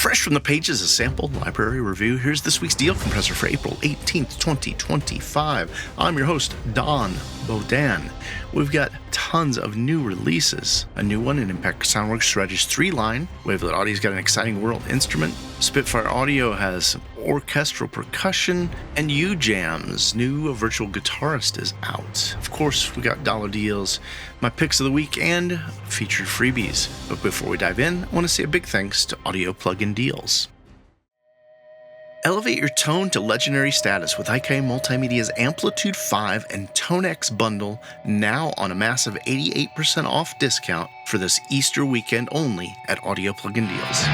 Fresh from the pages, a sample library review. Here's this week's deal compressor for April 18th, 2025. I'm your host, Don Bodan. We've got tons of new releases. A new one in Impact Soundworks Strategy 3 line. Wavelet Audio's got an exciting world instrument. Spitfire Audio has orchestral percussion. And U-Jam's new virtual guitarist is out. Of course, we got dollar deals, my picks of the week, and featured freebies. But before we dive in, I want to say a big thanks to Audio Plugin Deals. Elevate your tone to legendary status with IK Multimedia's Amplitude 5 and ToneX bundle, now on a massive 88% off discount for this Easter weekend only at Audio Plugin Deals.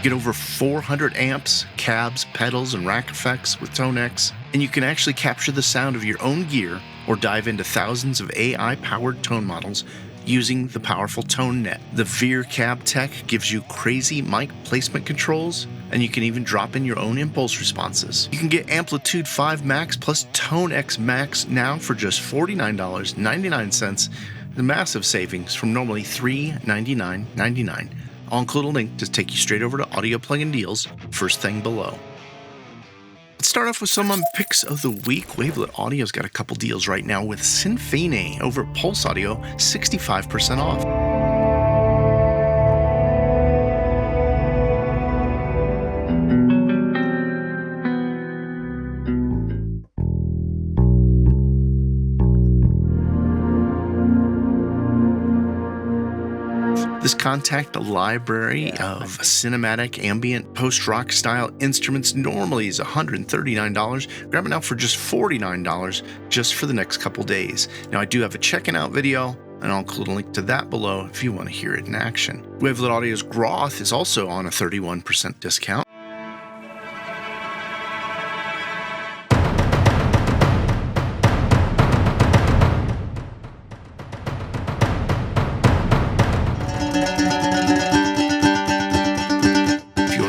Get over 400 amps, cabs, pedals, and rack effects with ToneX, and you can actually capture the sound of your own gear or dive into thousands of AI-powered tone models using the powerful ToneNet. The Veer Cab Tech gives you crazy mic placement controls, and you can even drop in your own impulse responses. You can get Amplitude 5 Max plus ToneX Max now for just $49.99, the massive savings from normally $399.99. I'll include a link to take you straight over to Audio Plugin Deals, first thing below. Let's start off with some picks of the week. Wavelet Audio's got a couple deals right now with Sinfine over at Pulse Audio, 65% off. This contact library of cinematic, ambient, post-rock style instruments normally is $139. Grab it now for just $49 just for the next couple days. Now, I do have a checking out video, and I'll include a link to that below if you want to hear it in action. Wavelet Audio's Groth is also on a 31% discount.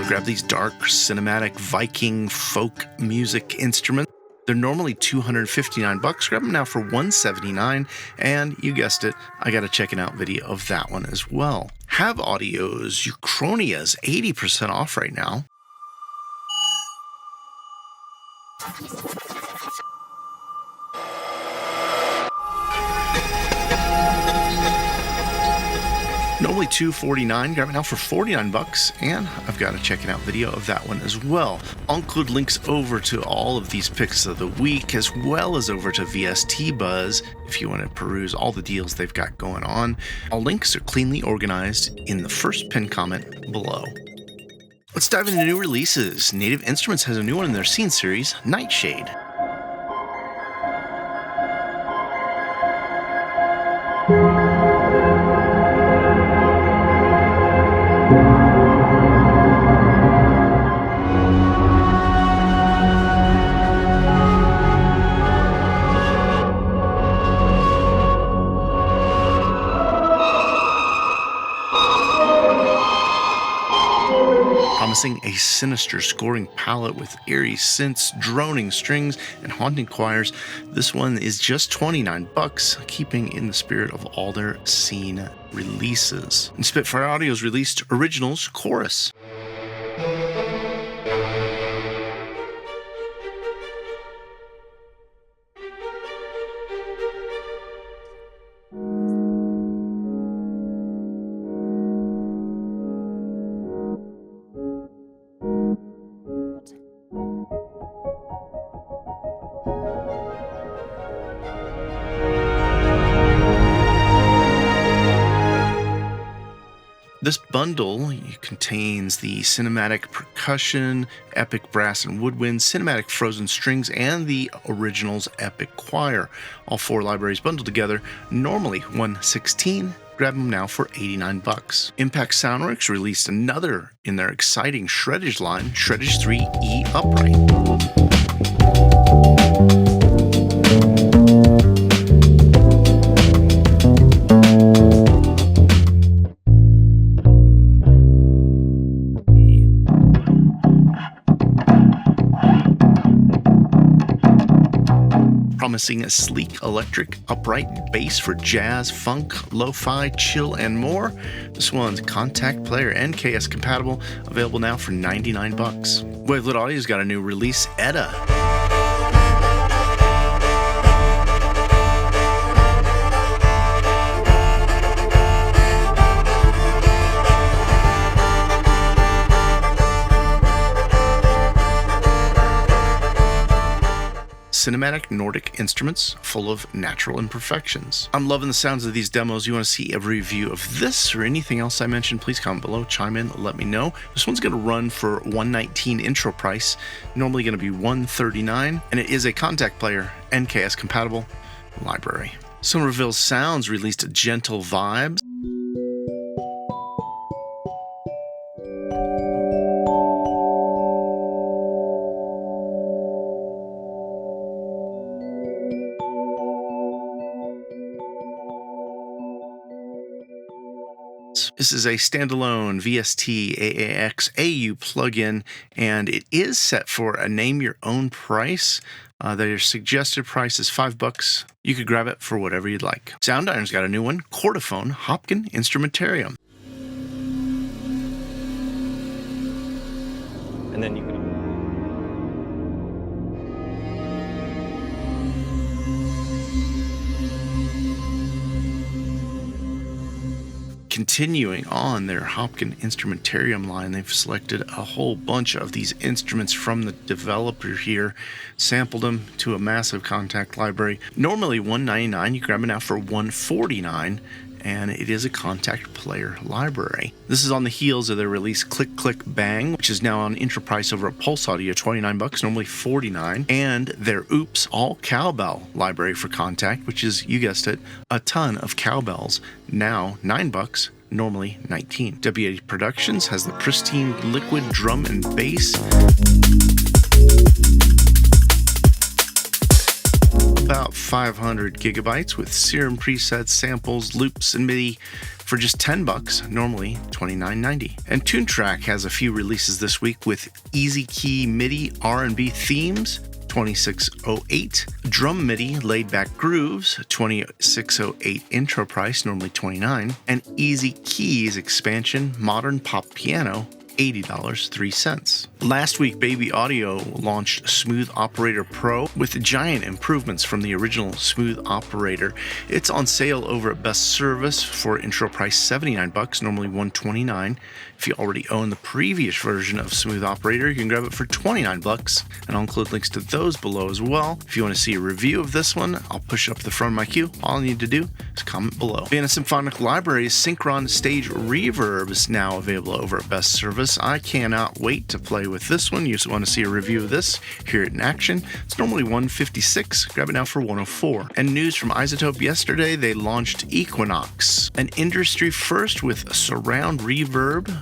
Grab these dark, cinematic, Viking folk music instruments. They're normally $259. Grab them now for $179. And you guessed it, I got a checking out video of that one as well. Have Audio's Uchronia's 80% off right now. Normally $249, grab it now for $49, and I've got a checking out video of that one as well. I'll include links over to all of these picks of the week, as well as over to VST Buzz if you want to peruse all the deals they've got going on. All links are cleanly organized in the first pinned comment below. Let's dive into new releases. Native Instruments has a new one in their Scene series, Nightshade. Promising a sinister scoring palette with eerie synths, droning strings, and haunting choirs, this one is just $29, keeping in the spirit of all their Scene releases. And Spitfire Audio's released Originals Chorus. This bundle contains the cinematic percussion, epic brass and woodwind, cinematic frozen strings, and the Originals epic choir. All four libraries bundled together, normally $116. Grab them now for $89. Impact Soundworks released another in their exciting Shreddage line, Shreddage 3E Upright. promising a sleek electric upright bass for jazz, funk, lo-fi, chill, and more. This one's contact player NKS compatible, available now for $99. Wavelet Audio's got a new release, Edda. Cinematic Nordic instruments full of natural imperfections. I'm loving the sounds of these demos. You want to see a review of this or anything else I mentioned, please comment below, chime in, let me know. This one's going to run for $119 intro price, normally going to be $139, and it is a contact player, NKS compatible library. Somerville Sounds released Gentle Vibes. This is a standalone VST AAX AU plugin, and it is set for a name your own price. Their suggested price is $5. You could grab it for whatever you'd like. Sound Iron's got a new one, Chordophone Hopkin Instrumentarium. And then you can Continuing on their Hopkin Instrumentarium line, they've selected a whole bunch of these instruments from the developer here, sampled them to a massive contact library. Normally $199, you grab it now for $149, and it is a contact player library. This is on the heels of their release Click Click Bang, which is now on intro price over at Pulse Audio, $29, normally $49, and their Oops All Cowbell library for contact, which is, you guessed it, a ton of cowbells, now $9, normally $19. W80 Productions has the pristine liquid drum and bass. About 500 gigabytes with Serum presets, samples, loops, and MIDI for just $10, normally $29.90. And Toontrack has a few releases this week with Easy Key MIDI R&B themes, $26.08. Drum MIDI Laid Back Grooves, $26.08 intro price, normally $29. And Easy Keys expansion Modern Pop Piano, $80.03. Last week, Baby Audio launched Smooth Operator Pro with giant improvements from the original Smooth Operator. It's on sale over at Best Service for intro price $79, normally $129. If you already own the previous version of Smooth Operator, you can grab it for $29, and I'll include links to those below as well. If you want to see a review of this one, I'll push it up to the front of my queue. All I need to do is comment below. Vienna Symphonic Library's Synchron Stage Reverb is now available over at Best Service. I cannot wait to play with this one. You just want to see a review of this, hear it in action. It's normally $156. Grab it now for $104. And news from iZotope yesterday, they launched Equinox, an industry first with surround reverb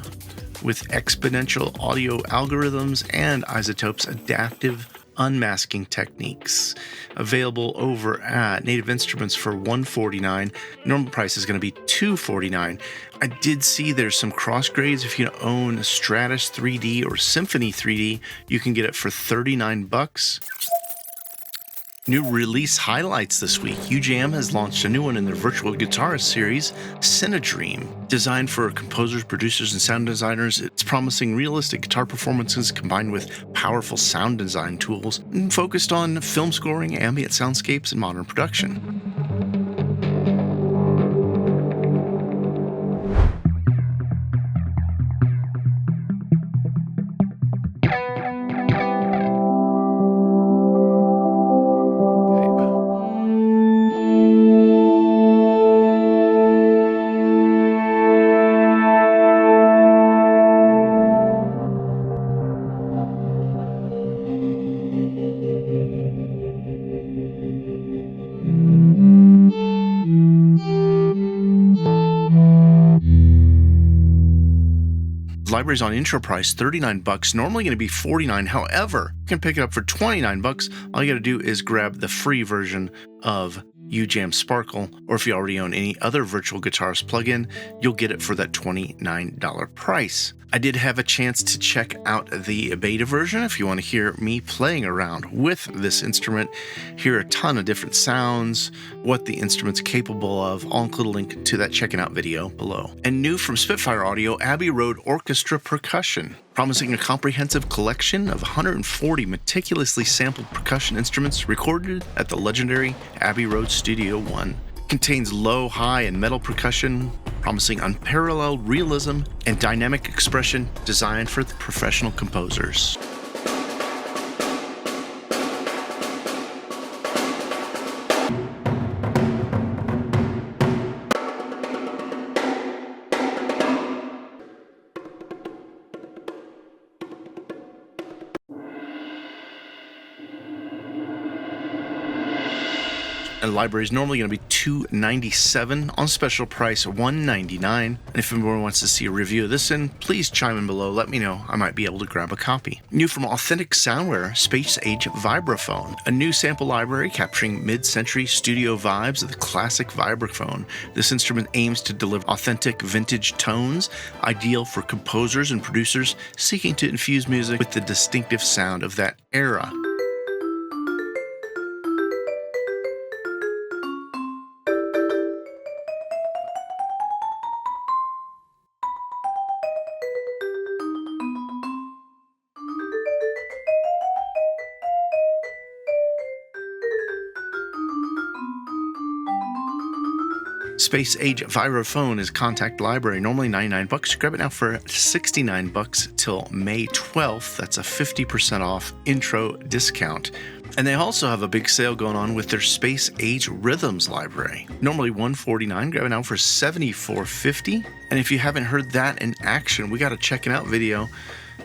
with exponential audio algorithms and iZotope's adaptive unmasking techniques. Available over at Native Instruments for $149. Normal price is going to be $249. I did see there's some cross grades. If you own Stratus 3D or Symphony 3D, you can get it for $39. New release highlights this week. UJM has launched a new one in their virtual guitarist series, Cinedream. Designed for composers, producers, and sound designers, it's promising realistic guitar performances combined with powerful sound design tools and focused on film scoring, ambient soundscapes, and modern production. Library's on intro price $39, normally going to be $49. However, you can pick it up for $29. All you got to do is grab the free version of UJam Sparkle, or if you already own any other virtual guitarist plugin, you'll get it for that $29 price. I did have a chance to check out the beta version if you want to hear me playing around with this instrument, hear a ton of different sounds, what the instrument's capable of. I'll include a link to that checking out video below. And new from Spitfire Audio, Abbey Road Orchestra Percussion, promising a comprehensive collection of 140 meticulously sampled percussion instruments recorded at the legendary Abbey Road Studio 1. Contains low, high, and metal percussion, promising unparalleled realism and dynamic expression designed for the professional composers. And the library is normally going to be $297, on special price $199. And if anyone wants to see a review of this, please chime in below. Let me know. I might be able to grab a copy. New from Authentic Soundware, Space Age Vibraphone, a new sample library capturing mid-century studio vibes of the classic vibraphone. This instrument aims to deliver authentic vintage tones, ideal for composers and producers seeking to infuse music with the distinctive sound of that era. Space Age Vibraphone is Contact Library, normally $99. Grab it now for $69 till May 12th. That's a 50% off intro discount. And they also have a big sale going on with their Space Age Rhythms library. Normally $149, grab it now for $74.50. And if you haven't heard that in action, we got a check it out video.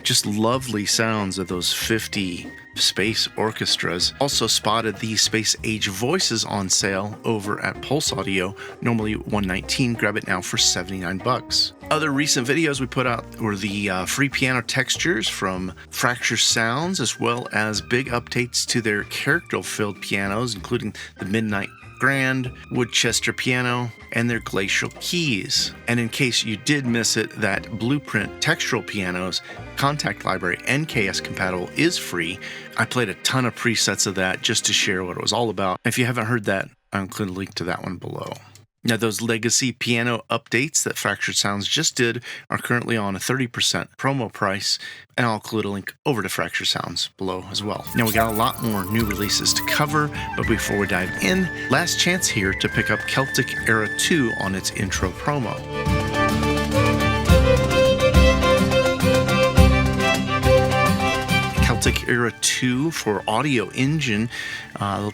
Just lovely sounds of those 50 space orchestras. Also spotted the Space Age Voices on sale over at Pulse Audio, normally $119. Grab it now for $79. Other recent videos we put out were the free piano textures from Fracture Sounds, as well as big updates to their character-filled pianos, including the Midnight Grand, Woodchester piano, and their glacial keys. And in case you did miss it, that Blueprint textural pianos, Contact Library NKS compatible, is free. I played a ton of presets of that just to share what it was all about. If you haven't heard that, I'll include a link to that one below. Now, those legacy piano updates that Fractured Sounds just did are currently on a 30% promo price, and I'll include a link over to Fractured Sounds below as well. Now, we got a lot more new releases to cover, but before we dive in, last chance here to pick up Celtic Era 2 on its intro promo. Celtic Era 2 for Audio Engine.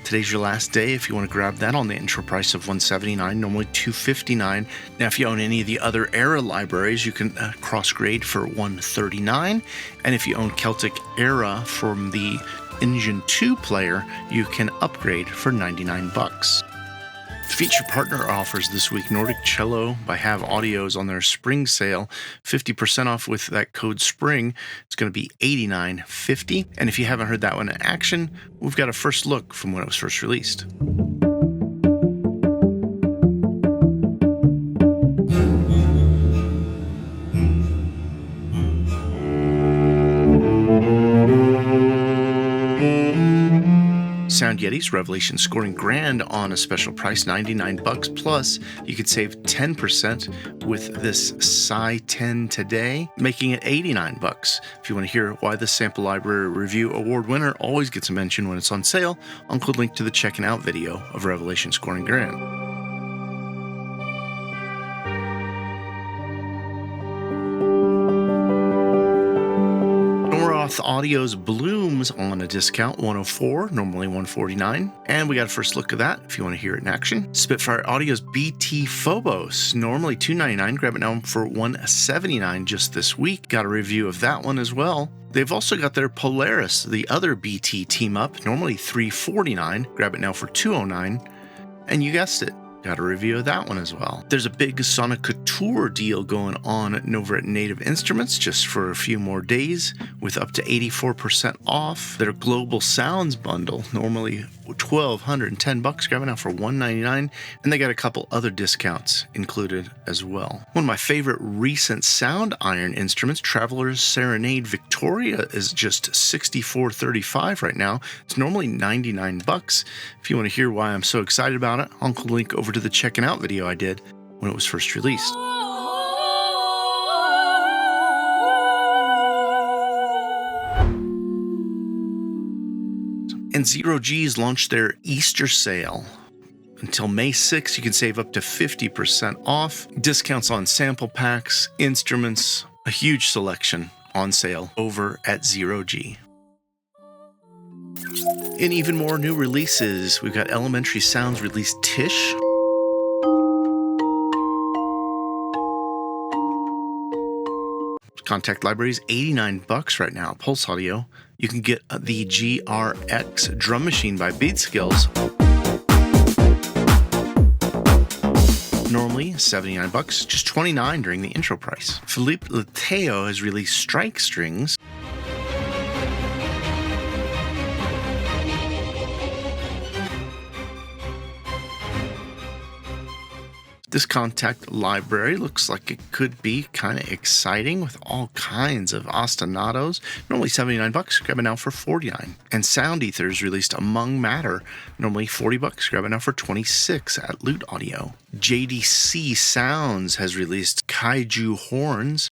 Today's your last day if you want to grab that on the intro price of $179, normally $259. Now, if you own any of the other Era libraries, you can cross-grade for $139. And if you own Celtic Era from the Engine 2 player, you can upgrade for $99. Feature partner offers this week: Nordic Cello by Have Audios on their spring sale, 50% off with that code SPRING. It's going to be $89.50. And if you haven't heard that one in action, we've got a first look from when it was first released. Sound Yeti's Revelation Scoring Grand on a special price, $99 plus. You could save 10% with this Psy 10 today, making it $89. If you want to hear why the Sample Library Review Award winner always gets a mention when it's on sale, I'll include a link to the checking out video of Revelation Scoring Grand. Audio's Blooms on a discount, $104, normally $149. And we got a first look at that if you want to hear it in action. Spitfire Audio's BT Phobos, normally $299. Grab it now for $179 just this week. Got a review of that one as well. They've also got their Polaris, the other BT team up, normally $349. Grab it now for $209. And you guessed it, Got a review of that one as well. There's a big Sonic Couture deal going on over at Native Instruments just for a few more days with up to 84% off their Global Sounds bundle, normally $1,210, grabbing out for $199, and they got a couple other discounts included as well. One of my favorite recent sound iron instruments, Traveler's Serenade Victoria, is just $64.35 right now. It's normally $99. If you want to hear why I'm so excited about it, I'll link over to the checking out video I did when it was first released. And Zero G's launched their Easter sale. Until May 6th, you can save up to 50% off. Discounts on sample packs, instruments, a huge selection on sale over at Zero G. In even more new releases, we've got Elementary Sounds released Tish. Contact Library is $89 right now. Pulse Audio. You can get the GRX drum machine by Beat Skills. Normally $79, just $29 during the intro price. Philippe Leteo has released Strike Strings. This contact library looks like it could be kind of exciting with all kinds of ostinatos. Normally $79, grab it now for $49. And Sound Ethers released Among Matter, normally $40, grab it now for $26 at Loot Audio. JDC Sounds has released Kaiju Horns.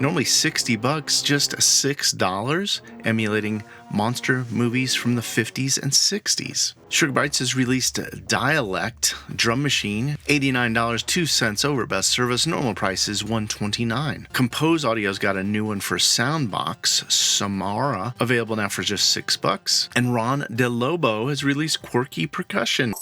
Normally $60, just $6, emulating monster movies from the 50s and 60s. Sugar Bites has released Dialect Drum Machine, $89, 2 cents over best service. Normal price is $129. Compose Audio's got a new one for Soundbox, Samara, available now for just $6. And Ron De Lobo has released Quirky Percussion.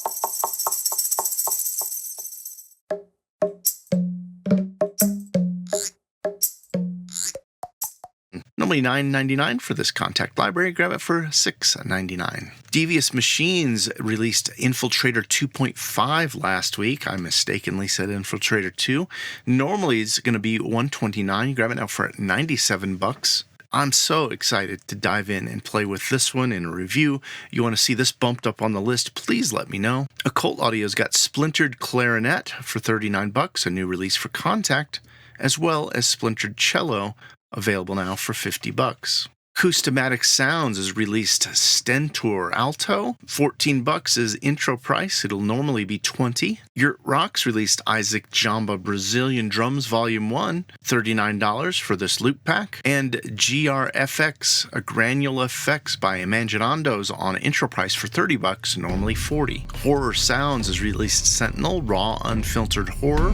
Normally $9.99 for this contact library. Grab it for $6.99. Devious Machines released Infiltrator 2.5 last week. I mistakenly said Infiltrator 2. Normally it's going to be $129. Grab it now for $97. I'm so excited to dive in and play with this one in a review. You want to see this bumped up on the list, please let me know. Occult Audio's got Splintered Clarinet for $39, a new release for Contact, as well as Splintered Cello, available now for $50. Acoustamatic Sounds has released Stentor Alto. $14 is intro price. It'll normally be $20. Yurt Rocks released Isaac Jamba Brazilian Drums Volume 1. $39 for this loop pack. And GRFX, a Granule Effects by Imaginando's on intro price for $30, normally $40. Horror Sounds has released Sentinel Raw Unfiltered Horror.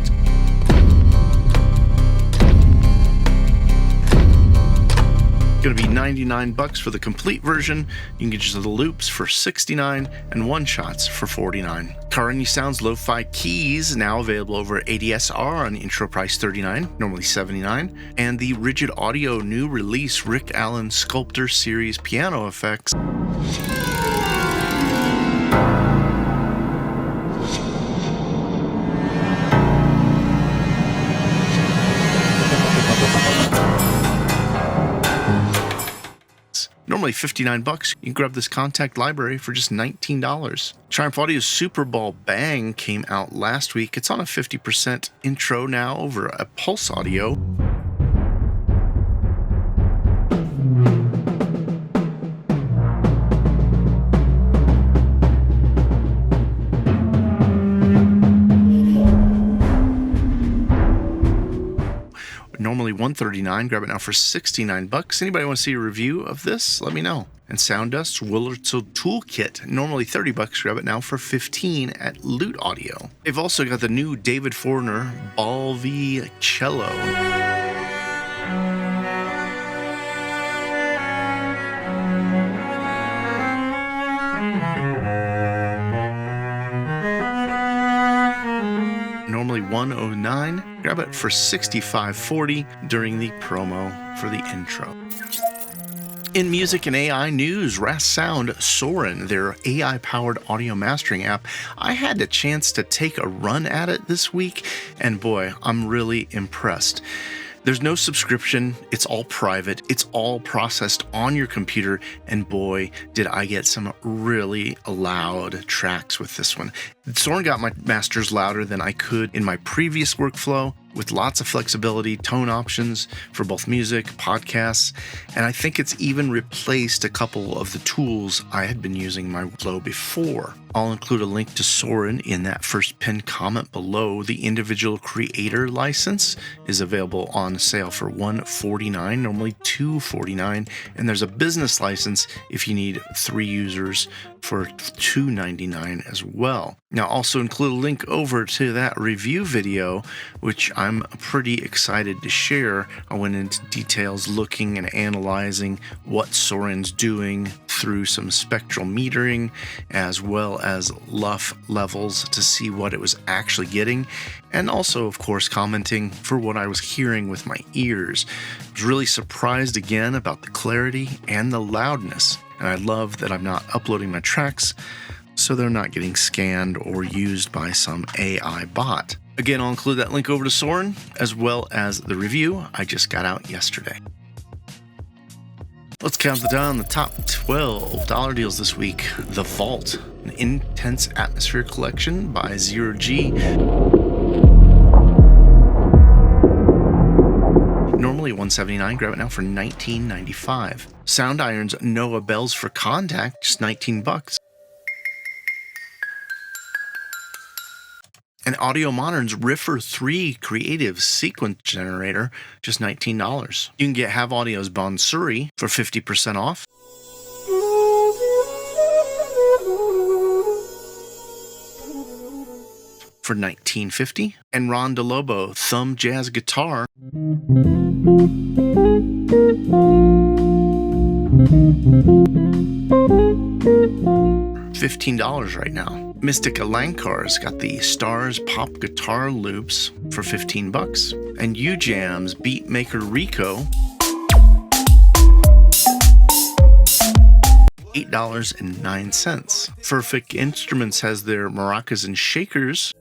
Going to be $99 for the complete version. You can get just the loops for $69 and one-shots for $49. Karani Sounds Lo-Fi Keys, now available over at ADSR on intro price $39, normally $79. And the Rigid Audio new release Rick Allen Sculptor Series Piano Effects. Normally $59, you can grab this contact library for just $19. Triumph Audio's Super Ball Bang came out last week. It's on a 50% intro now over at Pulse Audio. Normally $139, grab it now for $69. Anybody want to see a review of this? Let me know. And Sounddust's Wurlitzer Toolkit, normally $30, grab it now for $15 at Loot Audio. They've also got the new David Forner Ball V Cello. Normally $109, grab it for $65.40 during the promo for the intro. In music and AI news, Ras Sound Soren, their AI-powered audio mastering app, I had a chance to take a run at it this week, and boy, I'm really impressed. There's no subscription, it's all private, it's all processed on your computer, and boy, did I get some really loud tracks with this one. Soren got my masters louder than I could in my previous workflow, with lots of flexibility, tone options for both music, podcasts, and I think it's even replaced a couple of the tools I had been using in my flow before. I'll include a link to Soren in that first pinned comment below. The individual creator license is available on sale for $149, normally $249, and there's a business license if you need 3 users for $299 as well. Now, also include a link over to that review video, which I'm pretty excited to share. I went into details looking and analyzing what Soren's doing through some spectral metering as well as LUF levels to see what it was actually getting, and also, of course, commenting for what I was hearing with my ears. I was really surprised again about the clarity and the loudness, and I love that I'm not uploading my tracks so they're not getting scanned or used by some AI bot. Again, I'll include that link over to Soren as well as the review I just got out yesterday. Let's count down the top $12 deals this week. The Vault, an Intense Atmosphere collection by Zero G. Normally $179, grab it now for $19.95. Sound Iron's Noah Bells for Contact, just $19. And Audio Modern's Riffer 3 Creative Sequence Generator, just $19. You can get Have Audio's Bonsuri for 50% off. For $19.50. And Ron DeLobo Thumb Jazz Guitar $15 right now. Mystic Alankar's got the Stars Pop Guitar Loops for $15. And UJam's Beatmaker Rico $8.09. Perfect Instruments has their maracas and shakers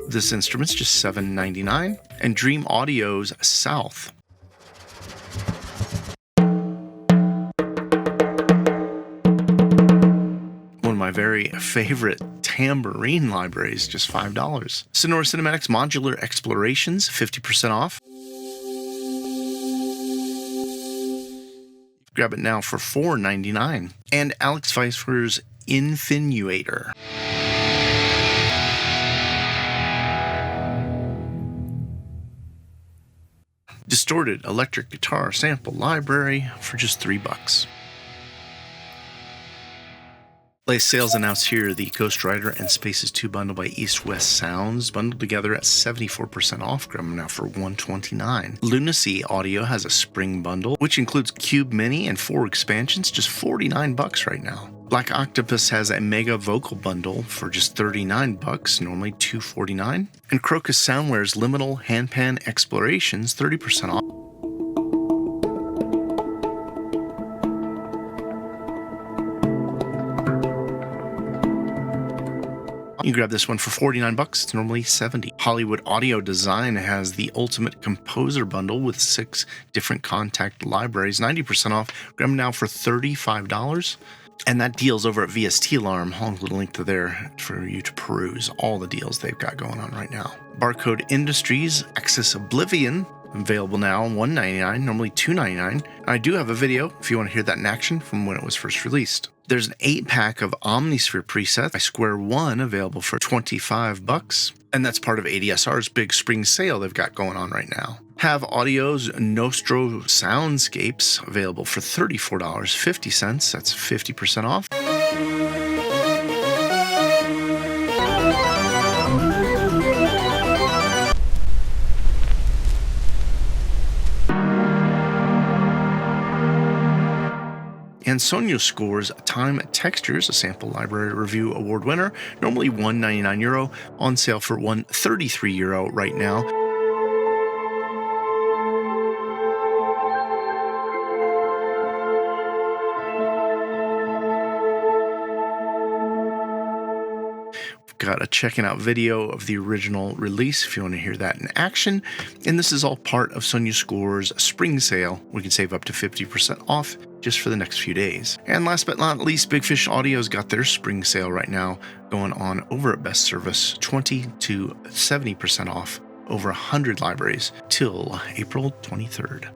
this instrument's just $7.99. And Dream Audio's South. My very favorite tambourine libraries, just $5. Sonora Cinematics Modular Explorations, 50% off. Grab it now for $4.99. And Alex Pfeiffer's Infinuator. Distorted Electric Guitar Sample Library for just $3. Latest sales announced here, the Ghost Rider and Spaces 2 bundle by East West Sounds, bundled together at 74% off, grabbing now for $129. Lunacy Audio has a spring bundle, which includes Cube Mini and 4 expansions, just $49 right now. Black Octopus has a mega vocal bundle for just $39, normally $249. And Crocus Soundware's Liminal Handpan Explorations, 30% off. You can grab this one for $49. It's normally $70. Hollywood Audio Design has the Ultimate Composer Bundle with 6 different contact libraries, 90% off. Grab them now for $35. And that deal's over at VST Alarm. I'll include a link to there for you to peruse all the deals they've got going on right now. Barcode Industries Access Oblivion, available now on $199, normally $299. I do have a video if you want to hear that in action from when it was first released. There's an 8-pack of Omnisphere presets by Square One available for $25, and that's part of ADSR's big spring sale they've got going on right now. Have Audio's Nostro Soundscapes available for $34.50. That's 50% off. And Sonia Scores Time Textures, a sample library review award winner, normally €199, on sale for €133 right now. Got a checking out video of the original release if you want to hear that in action. And this is all part of Sonia Score's spring sale. We can save up to 50% off just for the next few days. And last but not least, Big Fish Audio's got their spring sale right now going on over at Best Service, 20 to 70% off over 100 libraries till April 23rd.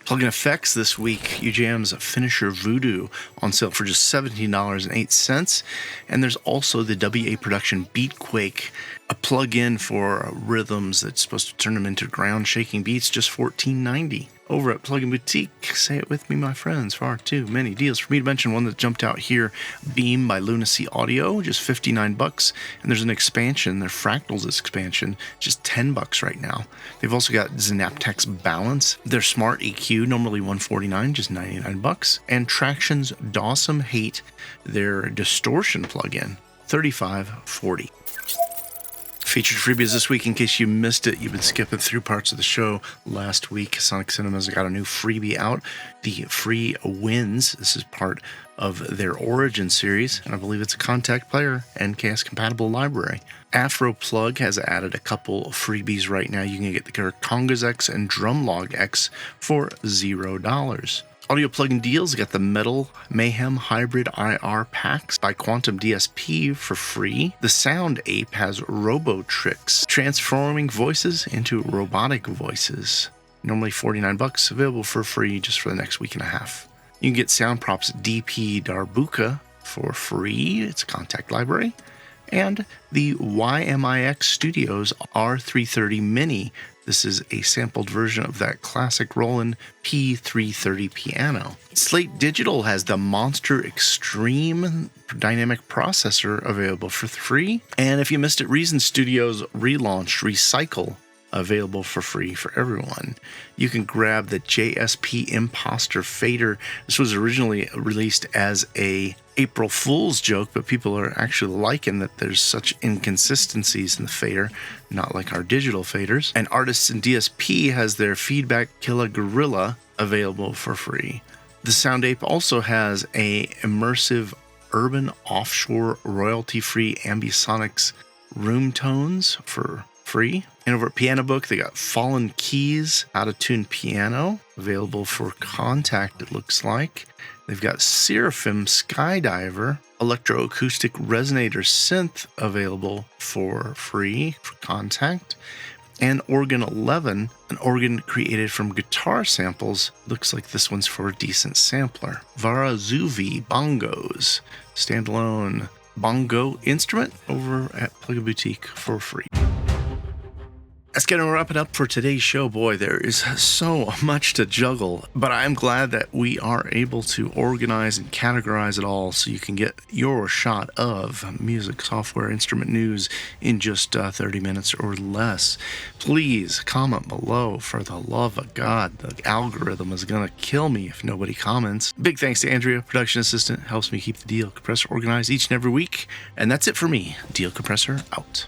Plugin effects this week, UJM's Finisher Voodoo on sale for just $17.08. And there's also the WA Production Beatquake, a plugin for rhythms that's supposed to turn them into ground-shaking beats, just $14.90. Over at Plugin Boutique, say it with me, my friends, far too many deals for me to mention. One that jumped out here, Beam by Lunacy Audio, just $59. And there's an expansion, their Fractals expansion, just $10 right now. They've also got Synaptex Balance, their Smart EQ, normally $149, just $99. And Traction's Dawsome Hate, their distortion plugin, $35.40. Featured freebies this week, in case you missed it. You've been skipping through parts of the show last week. Sonic Cinema's got a new freebie out, the Free Wins. This is part of their Origin series, and I believe it's a Contact Player NKS compatible library. Afro Plug has added a couple of freebies right now. You can get the Congas X and Drumlog X for $0. Audio plugin deals got the Metal Mayhem Hybrid IR packs by Quantum DSP for free. The Sound Ape has Robotrix, transforming voices into robotic voices. Normally $49, available for free just for the next week and a half. You can get Sound Props DP Darbuka for free. It's a Contact library. And the YMIX Studios R330 Mini. This is a sampled version of that classic Roland P330 piano. Slate Digital has the Monster Extreme dynamic processor available for free. And if you missed it, Reason Studios relaunched Recycle, available for free for everyone. You can grab the JSP Imposter Fader. This was originally released as a April Fool's joke, but people are actually liking that there's such inconsistencies in the fader, not like our digital faders. And Artists in DSP has their Feedback Killa Gorilla available for free. The Sound Ape also has a immersive urban offshore royalty-free ambisonics room tones for free. And over at Piano Book, they got Fallen Keys, How to Tune Piano, available for Contact, it looks like. They've got Seraphim Skydiver, Electroacoustic Resonator Synth, available for free for Contact. And Organ 11, an organ created from guitar samples. Looks like this one's for a decent sampler. Varazuvi Bongos, standalone bongo instrument, over at Plugin Boutique for free. That's going to wrap it up for today's show. Boy, there is so much to juggle, but I'm glad that we are able to organize and categorize it all so you can get your shot of music, software, instrument news in just 30 minutes or less. Please comment below. For the love of God, the algorithm is going to kill me if nobody comments. Big thanks to Andrea, production assistant, helps me keep the Deal Compressor organized each and every week. And that's it for me. Deal Compressor out.